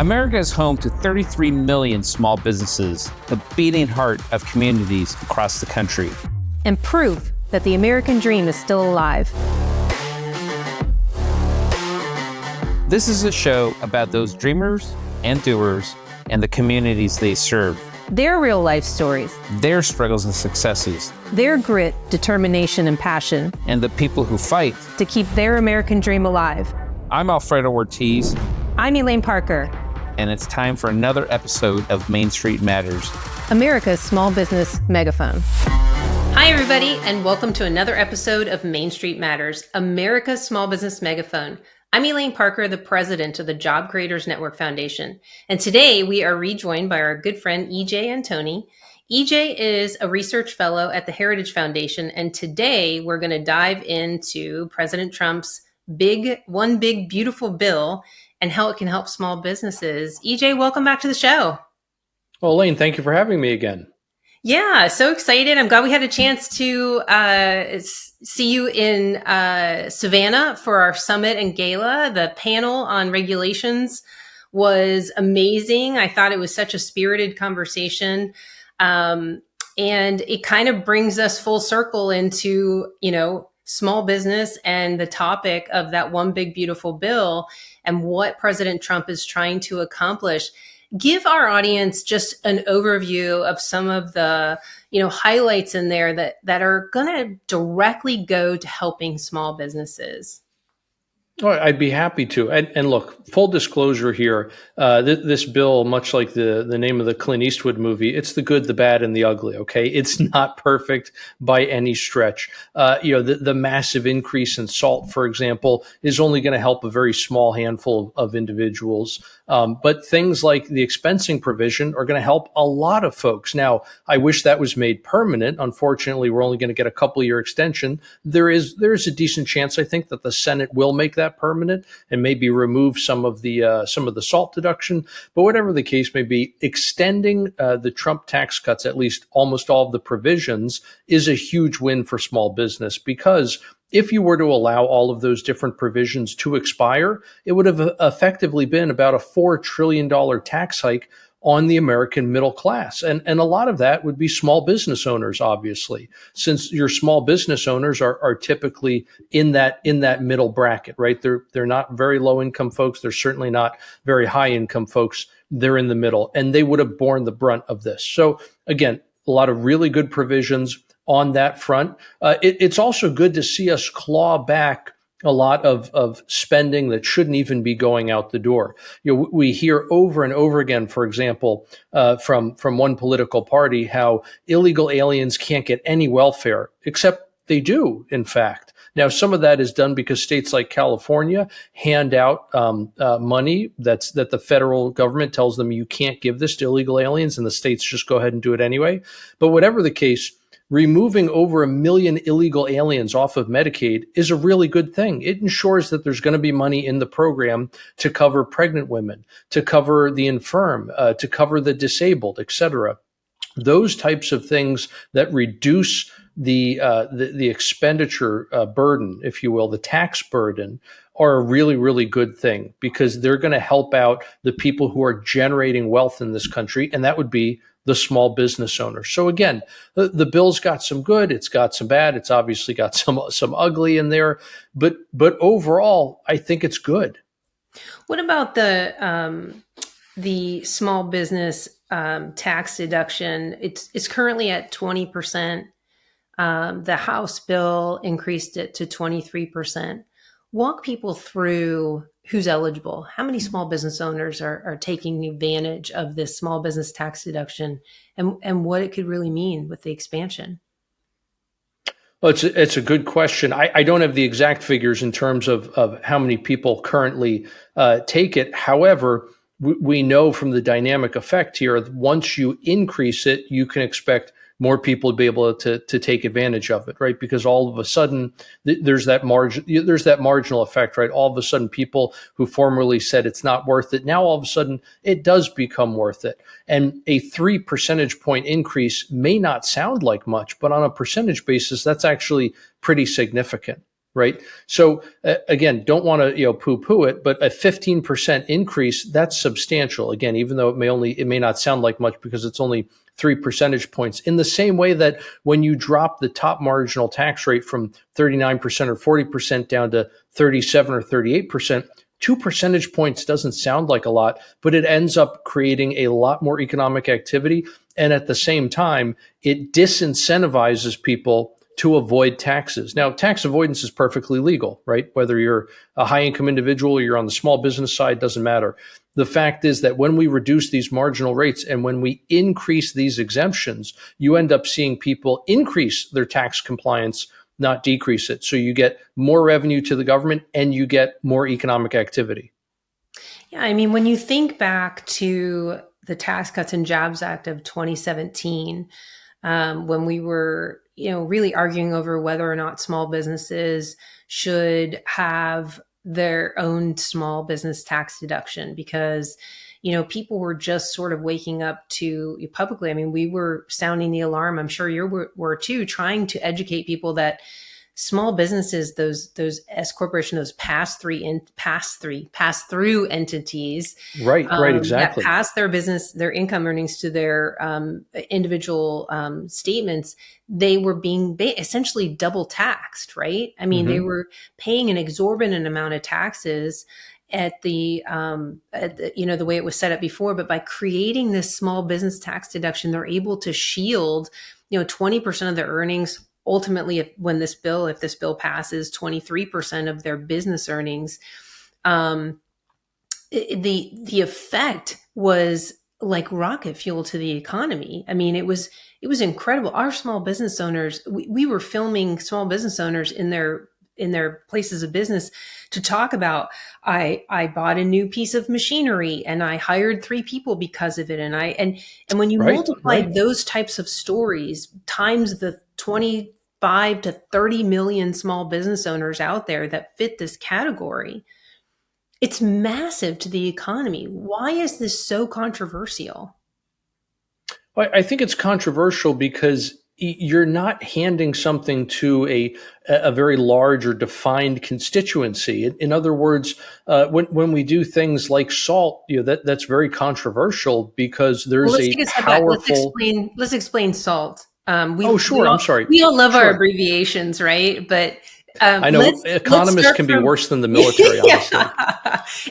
America is home to 33 million small businesses, the beating heart of communities across the country. And proof that the American dream is still alive. This is a show about those dreamers and doers and the communities they serve. Their real life stories. Their struggles and successes. Their grit, determination, and passion. And the people who fight to keep their American dream alive. I'm Alfredo Ortiz. I'm Elaine Parker. And it's time for another episode of Main Street Matters, America's small business megaphone. Hi, everybody, and welcome to another episode of Main Street Matters, America's small business megaphone. I'm Elaine Parker, the president of the Job Creators Network Foundation. And today we are rejoined by our good friend, EJ Antoni. EJ is a research fellow at the Heritage Foundation. And today we're going to dive into President Trump's one big, beautiful bill and how it can help small businesses. EJ, welcome back to the show. Well, Elaine, thank you for having me again. Yeah, so excited. I'm glad we had a chance to see you in Savannah for our summit and gala. The panel on regulations was amazing. I thought it was such a spirited conversation. And it kind of brings us full circle into, small business and the topic of that one big, beautiful bill and what President Trump is trying to accomplish. Give our audience just an overview of some of the, highlights in there that are going to directly go to helping small businesses. Oh, I'd be happy to. And look, full disclosure here, this bill, much like the name of the Clint Eastwood movie, it's the good, the bad, and the ugly, okay? It's not perfect by any stretch. The massive increase in SALT, for example, is only going to help a very small handful of individuals. But things like the expensing provision are going to help a lot of folks. Now, I wish that was made permanent. Unfortunately, we're only going to get a couple-year extension. There is a decent chance, I think, that the Senate will make that permanent and maybe remove some of the SALT deduction. But whatever the case may be, extending the Trump tax cuts, at least almost all of the provisions, is a huge win for small business, because if you were to allow all of those different provisions to expire, it would have effectively been about a $4 trillion tax hike on the American middle class. And a lot of that would be small business owners, obviously, since your small business owners are typically in that middle bracket, right? They're not very low income folks. They're certainly not very high income folks. They're in the middle, and they would have borne the brunt of this. So again, a lot of really good provisions on that front. It's also good to see us claw back a lot of spending that shouldn't even be going out the door. We hear over and over again, for example, from one political party, how illegal aliens can't get any welfare, except they do, in fact. Now, some of that is done because states like California hand out money that the federal government tells them you can't give this to illegal aliens, and the states just go ahead and do it anyway. But whatever the case, removing over 1 million illegal aliens off of Medicaid is a really good thing. It ensures that there's going to be money in the program to cover pregnant women, to cover the infirm, to cover the disabled, et cetera. Those types of things that reduce the expenditure burden, if you will, the tax burden, are a really, really good thing, because they're going to help out the people who are generating wealth in this country, and that would be the small business owner. So again, the bill's got some good, it's got some bad, it's obviously got some ugly in there, but overall, I think it's good. What about the small business tax deduction? It's currently at 20%. The House bill increased it to 23%. Walk people through who's eligible. How many small business owners are taking advantage of this small business tax deduction, and what it could really mean with the expansion? Well, it's a good question. I don't have the exact figures in terms of how many people currently take it. However, we know from the dynamic effect here, once you increase it, you can expect more people to be able to take advantage of it, right? Because all of a sudden there's that marginal effect, right? All of a sudden people who formerly said it's not worth it, now all of a sudden it does become worth it. And a 3 percentage point increase may not sound like much, but on a percentage basis, that's actually pretty significant. right? So again, don't want to poo-poo it, but a 15% increase, that's substantial. Again, even though it may not sound like much because it's only 3 percentage points. In the same way that when you drop the top marginal tax rate from 39% or 40% down to 37 or 38%, 2 percentage points doesn't sound like a lot, but it ends up creating a lot more economic activity. And at the same time, it disincentivizes people to avoid taxes. Now, tax avoidance is perfectly legal, right? Whether you're a high income individual or you're on the small business side, doesn't matter. The fact is that when we reduce these marginal rates and when we increase these exemptions, you end up seeing people increase their tax compliance, not decrease it. So you get more revenue to the government and you get more economic activity. Yeah, I mean, when you think back to the Tax Cuts and Jobs Act of 2017, when we were, really arguing over whether or not small businesses should have their own small business tax deduction, because, people were just sort of waking up to publicly. I mean, we were sounding the alarm. I'm sure you were too, trying to educate people that small businesses, those S corporation, those pass-through entities, right, exactly, that pass their income earnings to their individual statements, they were being essentially double taxed, right? I mean, they were paying an exorbitant amount of taxes at the way it was set up before, but by creating this small business tax deduction, they're able to shield 20% of their earnings. Ultimately, if this bill passes, 23% of their business earnings. The effect was like rocket fuel to the economy. I mean, it was incredible. Our small business owners, we were filming small business owners in their places of business to talk about, I bought a new piece of machinery and I hired 3 people because of it. And when you multiply those types of stories times the 25 to 30 million small business owners out there that fit this category, it's massive to the economy. Why is this so controversial? Well, I think it's controversial because you're not handing something to a very large or defined constituency. In other words, when we do things like salt, that's very controversial because there's let's take a step powerful. Back. Let's explain salt. I'm sorry. We all love our abbreviations, right? But I know economists can be worse than the military, honestly.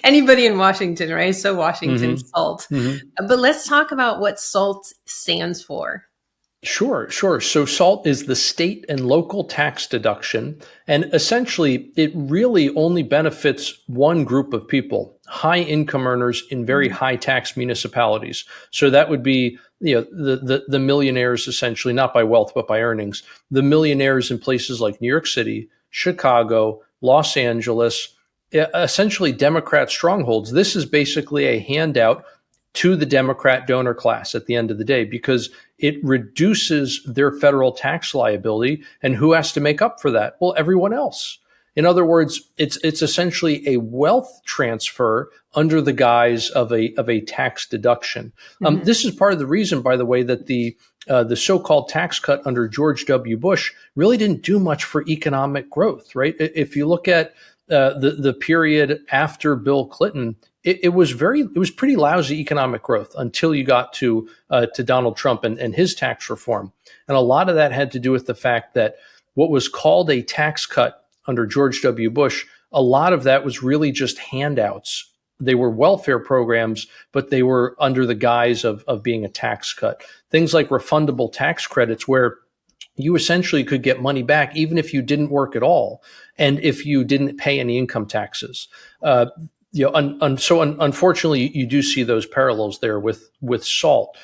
Anybody in Washington, right? So Washington, SALT. But let's talk about what SALT stands for. Sure. So SALT is the state and local tax deduction. And essentially, it really only benefits one group of people, high income earners in very high tax municipalities. So that would be the millionaires, essentially, not by wealth, but by earnings. The millionaires in places like New York City, Chicago, Los Angeles, essentially Democrat strongholds. This is basically a handout to the Democrat donor class at the end of the day, because it reduces their federal tax liability. And who has to make up for that? Well, everyone else. In other words, it's essentially a wealth transfer under the guise of a tax deduction. This is part of the reason, by the way, that the so-called tax cut under George W. Bush really didn't do much for economic growth, right? If you look at the period after Bill Clinton, it was pretty lousy economic growth until you got to Donald Trump and his tax reform. And a lot of that had to do with the fact that what was called a tax cut under George W. Bush, a lot of that was really just handouts. They were welfare programs, but they were under the guise of being a tax cut. Things like refundable tax credits, where you essentially could get money back even if you didn't work at all and if you didn't pay any income taxes. So unfortunately, you do see those parallels there with SALT,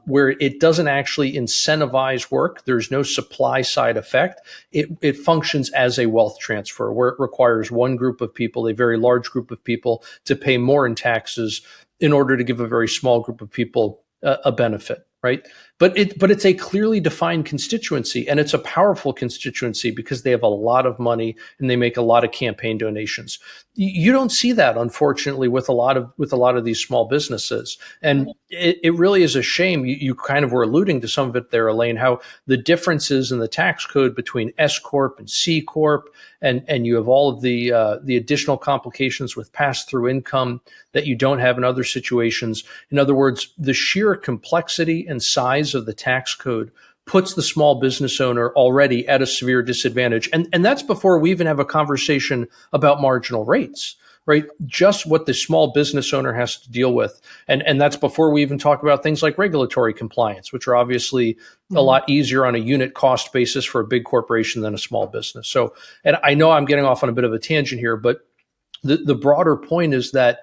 where it doesn't actually incentivize work. There's no supply side effect. It functions as a wealth transfer, where it requires one group of people, a very large group of people, to pay more in taxes in order to give a very small group of people a benefit. right? But it's a clearly defined constituency, and it's a powerful constituency because they have a lot of money and they make a lot of campaign donations. You don't see that, unfortunately, with a lot of these small businesses, and it really is a shame. You kind of were alluding to some of it there, Elaine, how the differences in the tax code between S corp and C corp, and you have all of the additional complications with pass-through income that you don't have in other situations. In other words, the sheer complexity and size of the tax code puts the small business owner already at a severe disadvantage. And that's before we even have a conversation about marginal rates, right? Just what the small business owner has to deal with. And that's before we even talk about things like regulatory compliance, which are obviously a lot easier on a unit cost basis for a big corporation than a small business. So, and I know I'm getting off on a bit of a tangent here, but the broader point is that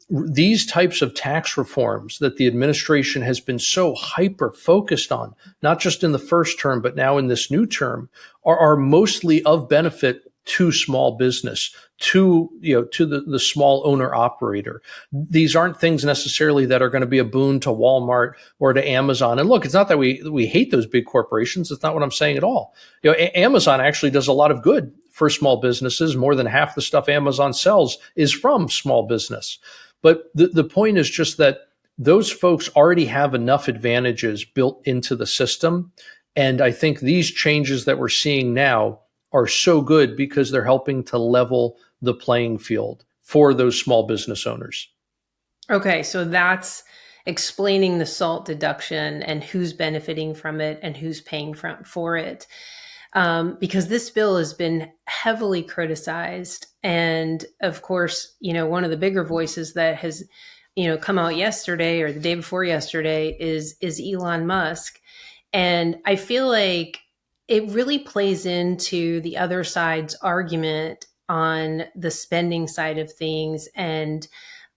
these types of tax reforms that the administration has been so hyper focused on, not just in the first term, but now in this new term, are mostly of benefit to small business, to the small owner operator. These aren't things necessarily that are going to be a boon to Walmart or to Amazon. And look, it's not that we hate those big corporations. It's not what I'm saying at all. Amazon actually does a lot of good for small businesses. More than half the stuff Amazon sells is from small business. But the point is just that those folks already have enough advantages built into the system. And I think these changes that we're seeing now are so good because they're helping to level the playing field for those small business owners. Okay, so that's explaining the SALT deduction and who's benefiting from it and who's paying for it. Because this bill has been heavily criticized. And of course, one of the bigger voices that has, come out yesterday or the day before yesterday is Elon Musk. And I feel like it really plays into the other side's argument on the spending side of things. And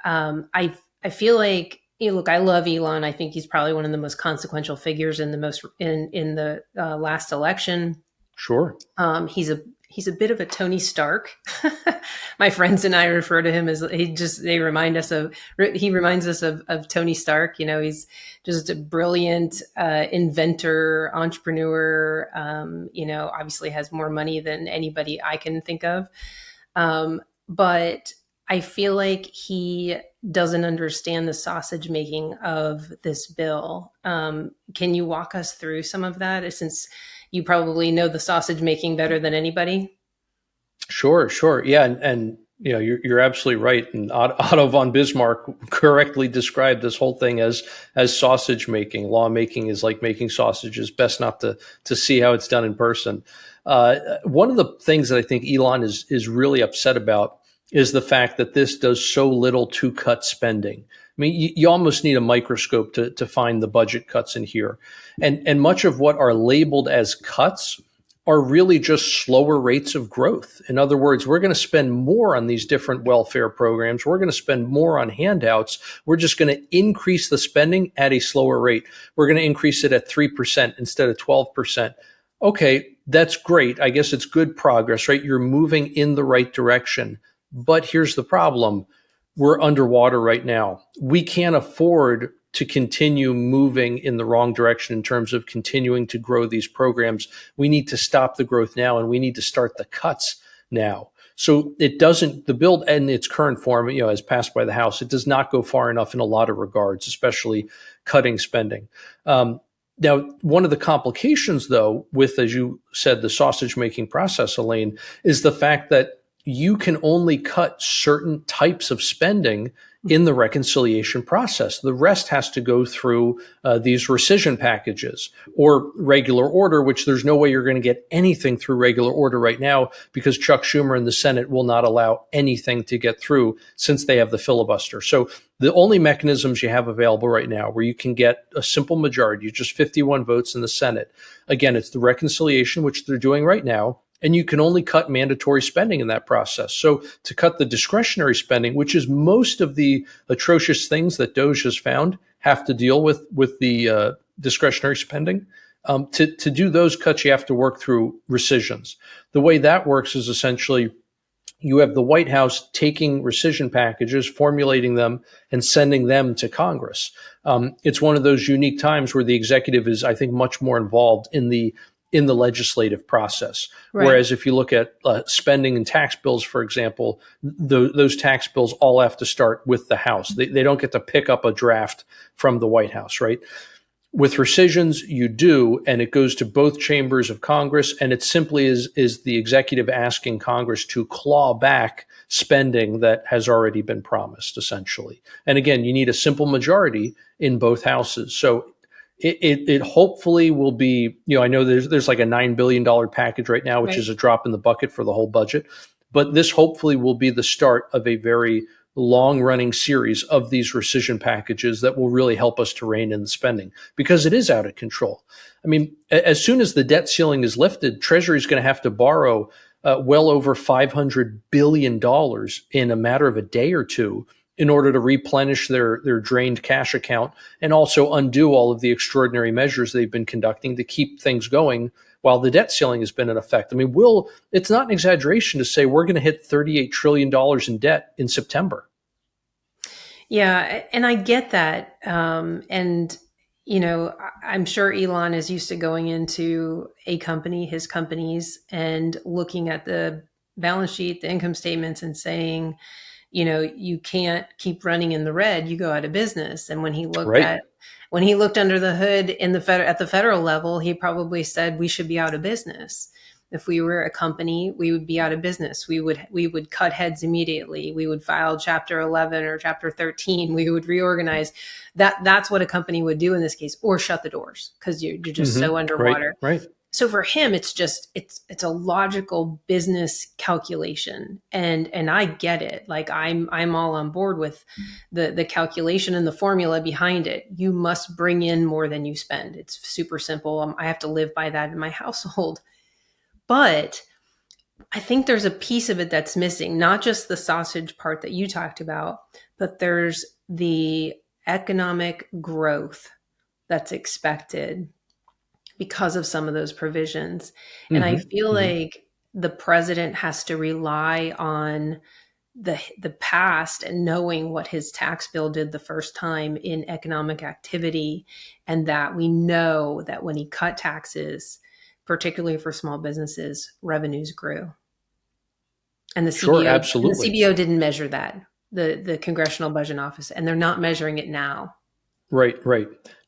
I feel like, look, I love Elon. I think he's probably one of the most consequential figures in the last election. Sure. He's a bit of a Tony Stark. My friends and I refer to him as he reminds us of Tony Stark. He's just a brilliant inventor, entrepreneur. Obviously has more money than anybody I can think of. But I feel like he doesn't understand the sausage making of this bill. Can you walk us through some of that, since you probably know the sausage making better than anybody? Sure. Yeah. And you're absolutely right. And Otto von Bismarck correctly described this whole thing as sausage making. Lawmaking is like making sausages. Best not to see how it's done in person. One of the things that I think Elon is really upset about is the fact that this does so little to cut spending. I mean, you almost need a microscope to find the budget cuts in here. And much of what are labeled as cuts are really just slower rates of growth. In other words, we're going to spend more on these different welfare programs. We're going to spend more on handouts. We're just going to increase the spending at a slower rate. We're going to increase it at 3% instead of 12%. Okay, that's great. I guess it's good progress, right? You're moving in the right direction. But here's the problem. We're underwater right now. We can't afford to continue moving in the wrong direction in terms of continuing to grow these programs. We need to stop the growth now, and we need to start the cuts now. So the bill in its current form, as passed by the House, it does not go far enough in a lot of regards, especially cutting spending. Now, one of the complications, though, with, as you said, the sausage making process, Elaine, is the fact that you can only cut certain types of spending in the reconciliation process. The rest has to go through these rescission packages or regular order, which there's no way you're going to get anything through regular order right now because Chuck Schumer and the Senate will not allow anything to get through since they have the filibuster. So the only mechanisms you have available right now where you can get a simple majority, just 51 votes in the Senate, again, it's the reconciliation, which they're doing right now. And you can only cut mandatory spending in that process. So to cut the discretionary spending, which is most of the atrocious things that DOJ has found have to deal with the discretionary spending, to do those cuts, you have to work through rescissions. The way that works is essentially you have the White House taking rescission packages, formulating them, and sending them to Congress. It's one of those unique times where the executive is, I think, much more involved in the legislative process. Right. Whereas if you look at spending and tax bills, for example, those tax bills all have to start with the House. They don't get to pick up a draft from the White House, right? With rescissions, you do, and it goes to both chambers of Congress, and it simply is the executive asking Congress to claw back spending that has already been promised, essentially. And again, you need a simple majority in both houses. So it hopefully will be, I know there's like a $9 billion package right now, which is a drop in the bucket for the whole budget, but this hopefully will be the start of a very long-running series of these rescission packages that will really help us to rein in the spending, because it is out of control. I mean, as soon as the debt ceiling is lifted, Treasury is going to have to borrow well over $500 billion in a matter of a day or two in order to replenish their drained cash account and also undo all of the extraordinary measures they've been conducting to keep things going while the debt ceiling has been in effect. I mean, it's not an exaggeration to say we're going to hit $38 trillion in debt in September. Yeah, and I get that. And, I'm sure Elon is used to going into his companies, and looking at the balance sheet, the income statements, and saying, you can't keep running in the red, you go out of business. And when he looked under the hood at the federal level, he probably said we should be out of business. If we were a company, we would be out of business. We would cut heads immediately. We would file Chapter 11 or Chapter 13. We would reorganize. That's what a company would do in this case, or shut the doors because you're just so underwater. Right. So for him, it's a logical business calculation, and I get it. Like I'm all on board with the calculation and the formula behind it. You must bring in more than you spend. It's super simple. I have to live by that in my household. But I think there's a piece of it that's missing, not just the sausage part that you talked about, but there's the economic growth that's expected because of some of those provisions. And I feel like the president has to rely on the past and knowing what his tax bill did the first time in economic activity, and that we know that when he cut taxes, particularly for small businesses, revenues grew. And the CBO, absolutely. And the CBO didn't measure that, the Congressional Budget Office, and they're not measuring it now. Right.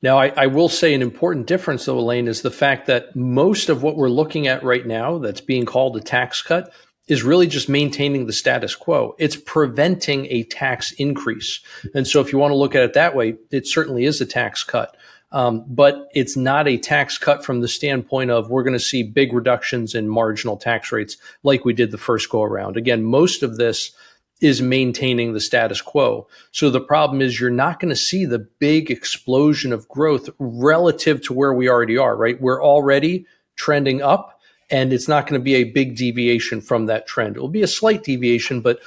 Now, I will say an important difference, though, Elaine, is the fact that most of what we're looking at right now that's being called a tax cut is really just maintaining the status quo. It's preventing a tax increase. And so if you want to look at it that way, it certainly is a tax cut. But it's not a tax cut from the standpoint of we're going to see big reductions in marginal tax rates like we did the first go around. Again, most of this is maintaining the status quo. So the problem is you're not going to see the big explosion of growth relative to where we already are, right? We're already trending up, and it's not going to be a big deviation from that trend. It will be a slight deviation, but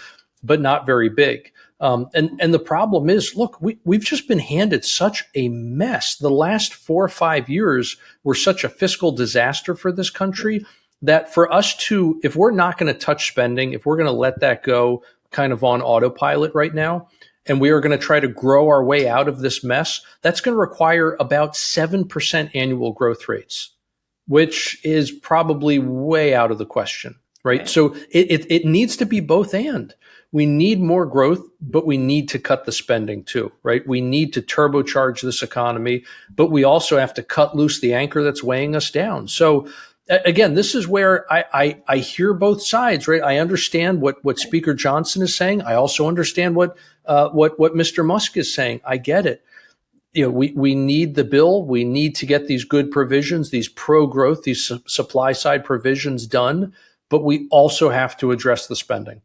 not very big. And the problem is, look, we've just been handed such a mess. The last 4 or 5 years were such a fiscal disaster for this country that for us to, if we're not going to touch spending, if we're going to let that go kind of on autopilot right now, and we are going to try to grow our way out of this mess, that's going to require about 7% annual growth rates, which is probably way out of the question, right? So it needs to be both and. We need more growth, but we need to cut the spending too, right? We need to turbocharge this economy, but we also have to cut loose the anchor that's weighing us down. So again, this is where I hear both sides, right? I understand what Speaker Johnson is saying. I also understand what Mr. Musk is saying. I get it. We need the bill. We need to get these good provisions, these pro-growth, these supply side provisions done, but we also have to address the spending.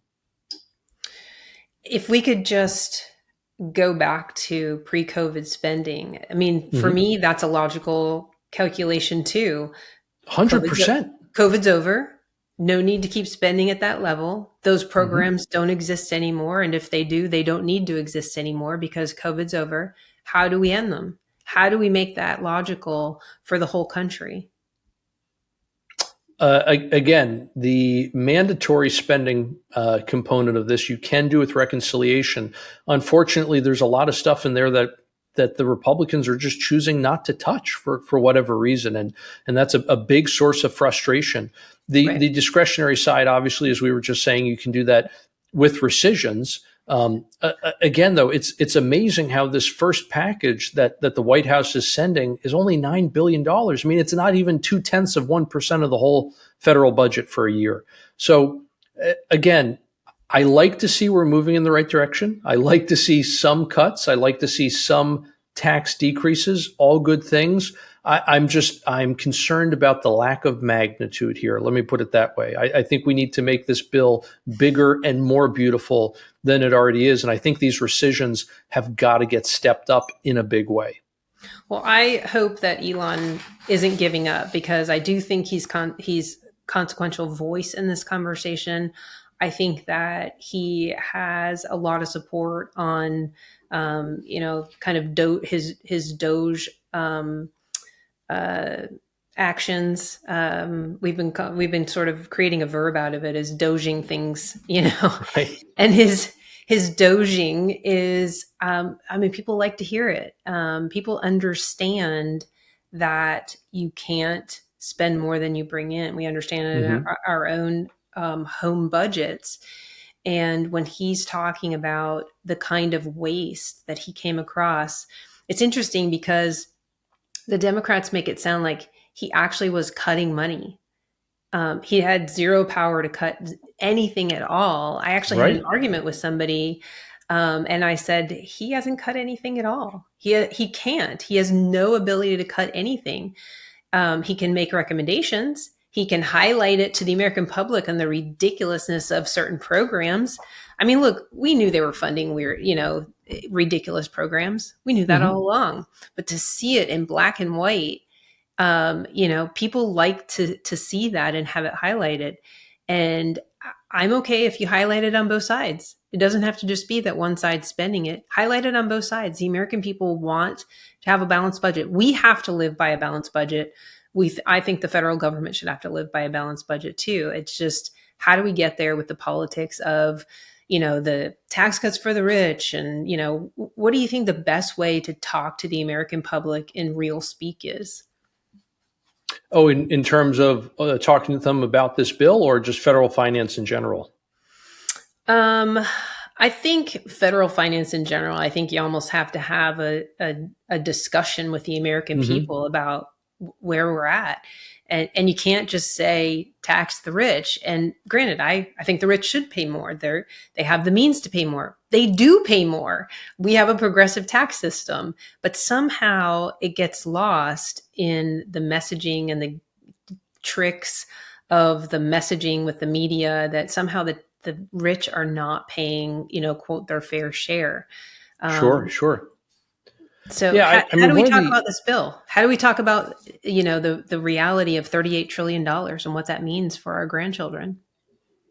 If we could just go back to pre-COVID spending, I mean, for me, that's a logical calculation too. 100%. COVID's over. No need to keep spending at that level. Those programs don't exist anymore. And if they do, they don't need to exist anymore because COVID's over. How do we end them? How do we make that logical for the whole country? Again, the mandatory spending component of this you can do with reconciliation. Unfortunately, there's a lot of stuff in there that the Republicans are just choosing not to touch for whatever reason, and that's a big source of frustration. The discretionary side, obviously, as we were just saying, you can do that with rescissions. Again, though, it's amazing how this first package that the White House is sending is only $9 billion. I mean, it's not even 0.2% of the whole federal budget for a year. So again, I like to see we're moving in the right direction. I like to see some cuts. I like to see some tax decreases, all good things. I'm concerned about the lack of magnitude here. Let me put it that way. I think we need to make this bill bigger and more beautiful than it already is. And I think these rescissions have got to get stepped up in a big way. Well, I hope that Elon isn't giving up, because I do think he's consequential voice in this conversation. I think that he has a lot of support on, kind of his Doge actions. We've been sort of creating a verb out of it as doging things, Right. And his doging is, people like to hear it. People understand that you can't spend more than you bring in. We understand it in our own home budgets. And when he's talking about the kind of waste that he came across, it's interesting because the Democrats make it sound like he actually was cutting money. He had zero power to cut anything at all. I actually had an argument with somebody, and I said, he hasn't cut anything at all. He can't. He has no ability to cut anything. He can make recommendations. He can highlight it to the American public and the ridiculousness of certain programs. I mean, look, we knew they were funding weird, ridiculous programs. We knew that all along. But to see it in black and white, people like to see that and have it highlighted. And I'm okay if you highlight it on both sides. It doesn't have to just be that one side's spending it. Highlight it on both sides. The American people want to have a balanced budget. We have to live by a balanced budget. I think the federal government should have to live by a balanced budget too. It's just, how do we get there with the politics of, the tax cuts for the rich? And, what do you think the best way to talk to the American public in real speak is? Oh, in terms of talking to them about this bill, or just federal finance in general? I think federal finance in general. I think you almost have to have a discussion with the American people about where we're at. And you can't just say tax the rich. And granted, I think the rich should pay more. They have the means to pay more. They do pay more. We have a progressive tax system, but somehow it gets lost in the messaging and the tricks of the messaging with the media, that somehow the rich are not paying, quote, their fair share. Sure. So how do we talk about this bill? How do we talk about, the reality of $38 trillion and what that means for our grandchildren?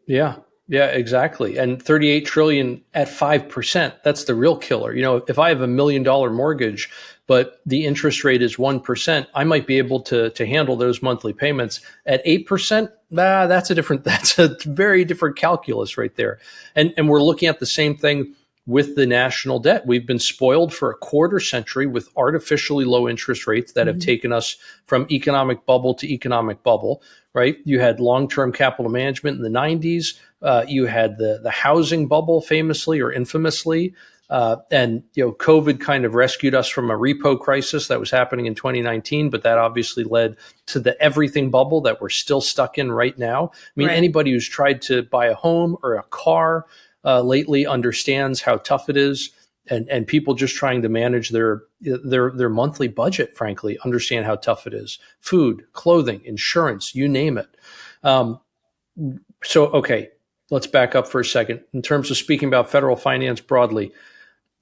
Yeah, exactly. And 38 trillion at 5%, that's the real killer. If I have $1 million mortgage, but the interest rate is 1%, I might be able to handle those monthly payments. At 8%, that's a very different calculus right there. And we're looking at the same thing with the national debt. We've been spoiled for a quarter century with artificially low interest rates that have taken us from economic bubble to economic bubble, right? You had long-term capital management in the 90s. You had the housing bubble famously or infamously. And COVID kind of rescued us from a repo crisis that was happening in 2019, but that obviously led to the everything bubble that we're still stuck in right now. I mean, anybody who's tried to buy a home or a car lately understands how tough it is, and people just trying to manage their monthly budget, frankly, understand how tough it is. Food, clothing, insurance, you name it. Okay, let's back up for a second. In terms of speaking about federal finance broadly,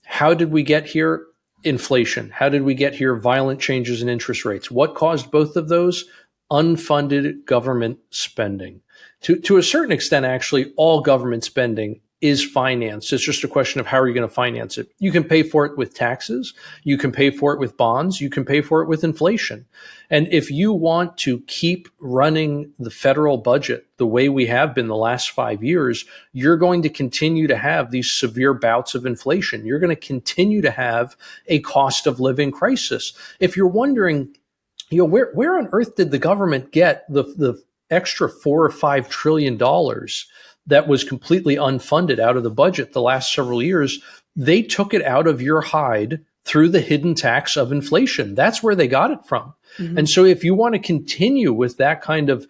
how did we get here? Inflation. How did we get here? Violent changes in interest rates. What caused both of those? Unfunded government spending. To a certain extent, actually, all government spending is financed. It's just a question of how are you going to finance it. You can pay for it with taxes. You can pay for it with bonds. You can pay for it with inflation. And if you want to keep running the federal budget the way we have been the last 5 years, you're going to continue to have these severe bouts of inflation. You're going to continue to have a cost of living crisis. If you're wondering, where on earth did the government get the extra $4 or $5 trillion that was completely unfunded out of the budget the last several years? They took it out of your hide through the hidden tax of inflation. That's where they got it from. Mm-hmm. And so if you want to continue with that kind of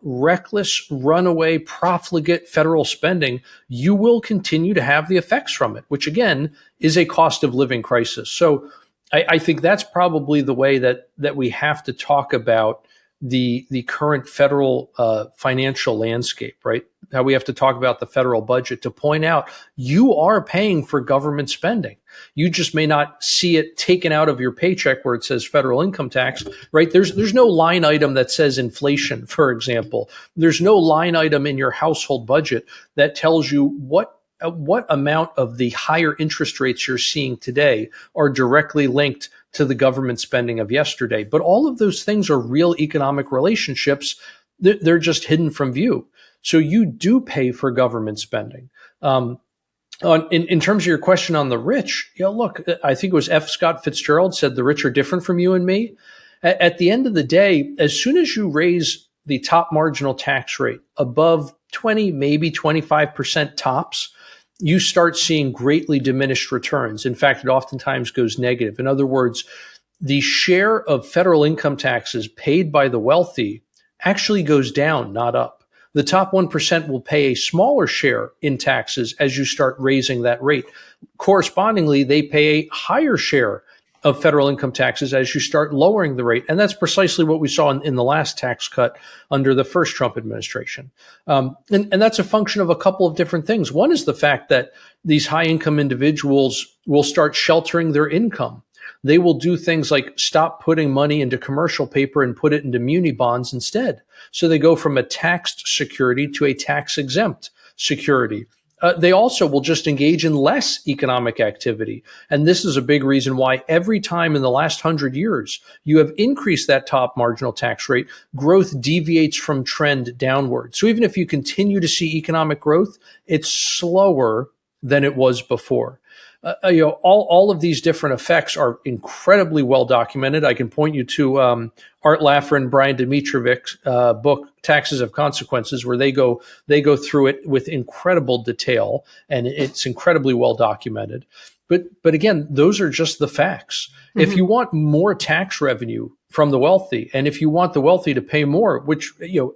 reckless, runaway, profligate federal spending, you will continue to have the effects from it, which again is a cost of living crisis. So I think that's probably the way that we have to talk about the current federal financial landscape, right? How we have to talk about the federal budget to point out you are paying for government spending. You just may not see it taken out of your paycheck where it says federal income tax, right? There's no line item that says inflation, for example. There's no line item in your household budget that tells you what amount of the higher interest rates you're seeing today are directly linked to the government spending of yesterday. But all of those things are real economic relationships. They're just hidden from view. So you do pay for government spending. In terms of your question on the rich, look, I think it was F. Scott Fitzgerald said the rich are different from you and me. At the end of the day, as soon as you raise the top marginal tax rate above 20, maybe 25% tops, you start seeing greatly diminished returns. In fact, it oftentimes goes negative. In other words, the share of federal income taxes paid by the wealthy actually goes down, not up. The top 1% will pay a smaller share in taxes as you start raising that rate. Correspondingly, they pay a higher share of federal income taxes as you start lowering the rate. And that's precisely what we saw in the last tax cut under the first Trump administration. And that's a function of a couple of different things. One is the fact that these high income individuals will start sheltering their income. They will do things like stop putting money into commercial paper and put it into muni bonds instead. So they go from a taxed security to a tax exempt security. They also will just engage in less economic activity. And this is a big reason why every time in the last 100 years you have increased that top marginal tax rate, growth deviates from trend downward. So even if you continue to see economic growth, it's slower than it was before. All of these different effects are incredibly well documented. I can point you to Art Laffer and Brian Dimitrovich's book, Taxes of Consequences, where they go through it with incredible detail, and it's incredibly well documented. But again, those are just the facts. Mm-hmm. If you want more tax revenue from the wealthy, and if you want the wealthy to pay more, which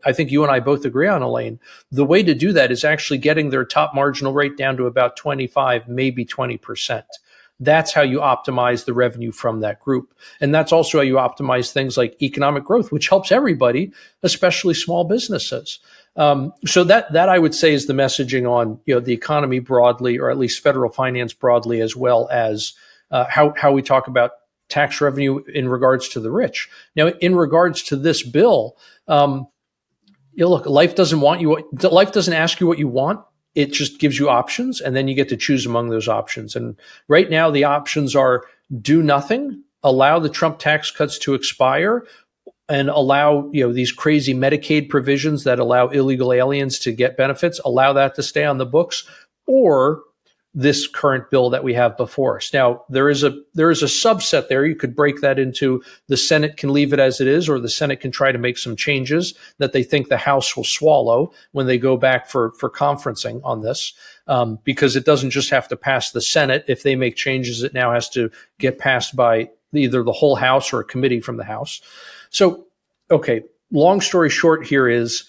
I think you and I both agree on, Elaine, the way to do that is actually getting their top marginal rate down to about 25, maybe 20%. That's how you optimize the revenue from that group. And that's also how you optimize things like economic growth, which helps everybody, especially small businesses. So that I would say is the messaging on the economy broadly, or at least federal finance broadly, as well as how we talk about tax revenue in regards to the rich. Now, in regards to this bill, look, life doesn't ask you what you want. It just gives you options, and then you get to choose among those options. And right now, the options are do nothing, allow the Trump tax cuts to expire, and allow these crazy Medicaid provisions that allow illegal aliens to get benefits, allow that to stay on the books, or this current bill that we have before us. Now, there is a subset there. You could break that into the Senate can leave it as it is, or the Senate can try to make some changes that they think the House will swallow when they go back for conferencing on this, because it doesn't just have to pass the Senate. If they make changes, it now has to get passed by either the whole House or a committee from the House. So, okay, long story short here is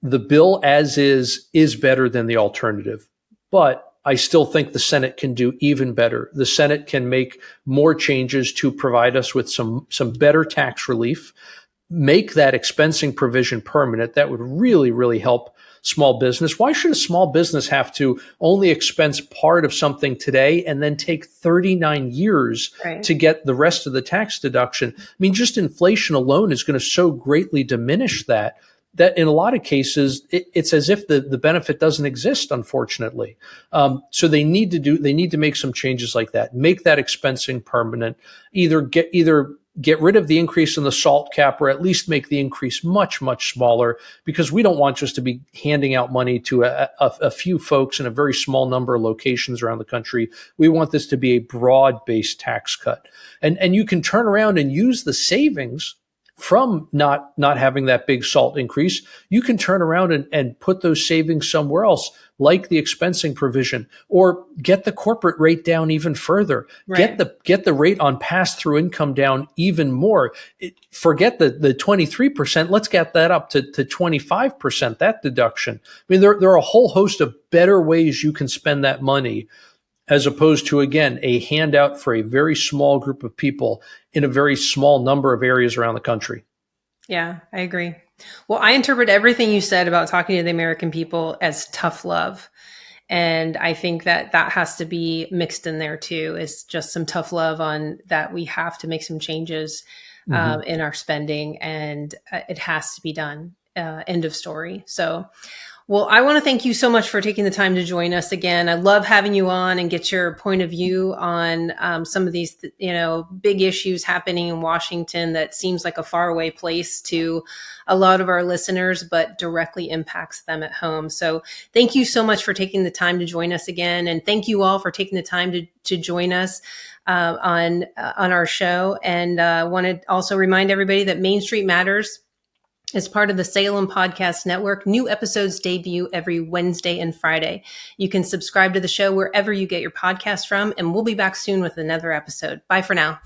the bill as is better than the alternative, but I still think the Senate can do even better. The Senate can make more changes to provide us with some better tax relief, make that expensing provision permanent. That would really, really help small business. Why should a small business have to only expense part of something today and then take 39 years to get the rest of the tax deduction? I mean, just inflation alone is going to so greatly diminish that that in a lot of cases, it's as if the benefit doesn't exist, unfortunately. So they need to make some changes like that, make that expensing permanent, either get rid of the increase in the SALT cap, or at least make the increase much, much smaller, because we don't want just to be handing out money to a few folks in a very small number of locations around the country. We want this to be a broad-based tax cut. And you can turn around and use the savings from not having that big SALT increase. You can turn around and put those savings somewhere else, like the expensing provision, or get the corporate rate down even further. Right. Get the rate on pass-through income down even more. Forget the 23%. Let's get that up to 25%, that deduction. I mean, there are a whole host of better ways you can spend that money, as opposed to, again, a handout for a very small group of people in a very small number of areas around the country. Yeah, I agree. Well, I interpret everything you said about talking to the American people as tough love. And I think that has to be mixed in there too, is just some tough love on that we have to make some changes in our spending, and it has to be done. End of story. So, well, I want to thank you so much for taking the time to join us again. I love having you on and get your point of view on some of these, big issues happening in Washington that seems like a faraway place to a lot of our listeners, but directly impacts them at home. So thank you so much for taking the time to join us again. And thank you all for taking the time to join us on our show. And I want to also remind everybody that Main Street Matters is part of the Salem Podcast Network. New episodes debut every Wednesday and Friday. You can subscribe to the show wherever you get your podcast from, and we'll be back soon with another episode. Bye for now.